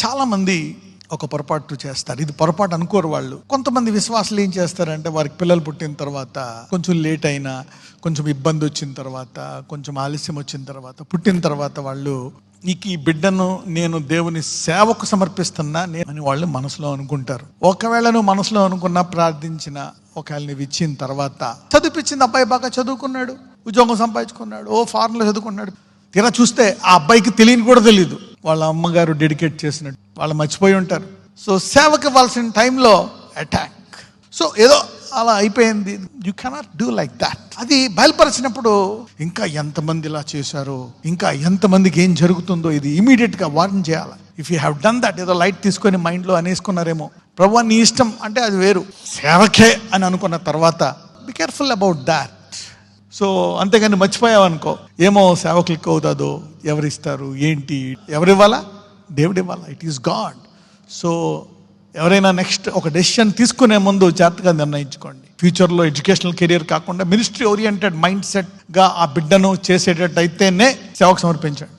చాలామంది ఒక పొరపాటు చేస్తారు. ఇది పొరపాటు అనుకోరు వాళ్ళు. కొంతమంది విశ్వాసులు ఏం చేస్తారంటే, వారికి పిల్లలు పుట్టిన తర్వాత కొంచెం లేట్ అయినా, కొంచెం ఇబ్బంది వచ్చిన తర్వాత, కొంచెం ఆలస్యం వచ్చిన తర్వాత, పుట్టిన తర్వాత వాళ్ళు ఈ బిడ్డను నేను దేవుని సేవకు సమర్పిస్తున్నా అని వాళ్ళు మనసులో అనుకుంటారు. ఒకవేళ నువ్వు మనసులో అనుకున్నా, ప్రార్థించిన, ఒకవేళ నువ్వు ఇచ్చిన తర్వాత, చదివిపించింది అబ్బాయి బాగా చదువుకున్నాడు, ఉద్యోగం సంపాదించుకున్నాడు, ఫారెన్లో చదువుకున్నాడు, తీరా చూస్తే ఆ అబ్బాయికి తెలియని కూడా తెలియదు వాళ్ళ అమ్మగారు డెడికేట్ చేసినట్టు. వాళ్ళు మర్చిపోయి ఉంటారు. సో సేవకి ఇవ్వాల్సిన టైంలో అటాక్. సో ఏదో అలా అయిపోయింది. You cannot do like that. అది బయలుపరిచినప్పుడు ఇంకా ఎంతమంది ఇలా చేశారో, ఇంకా ఎంతమందికి ఏం జరుగుతుందో, ఇది ఇమీడియట్గా వార్న్ చేయాలి. If you have done that, ఏదో లైట్ తీసుకొని మైండ్లో అనేసుకున్నారేమో, ప్రభువా నీ ఇష్టం అంటే అది వేరు, సేవకే అని అనుకున్న తర్వాత be careful about that. So అంతేగాని మర్చిపోయావనుకో, ఏమో సేవకులు ఎక్కువ అవుతుందో, ఎవరిస్తారు ఏంటి, ఎవరివ్వాలా? దేవుడు ఇవ్వాలా. It is God. సో ఎవరైనా నెక్స్ట్ ఒక డెసిషన్ తీసుకునే ముందు జాగ్రత్తగా నిర్ణయించుకోండి. ఫ్యూచర్లో ఎడ్యుకేషనల్ కెరియర్ కాకుండా మినిస్ట్రీ ఓరియంటెడ్ మైండ్ సెట్గా ఆ బిడ్డను చేసేటట్టయితేనే సేవకు సమర్పించండి.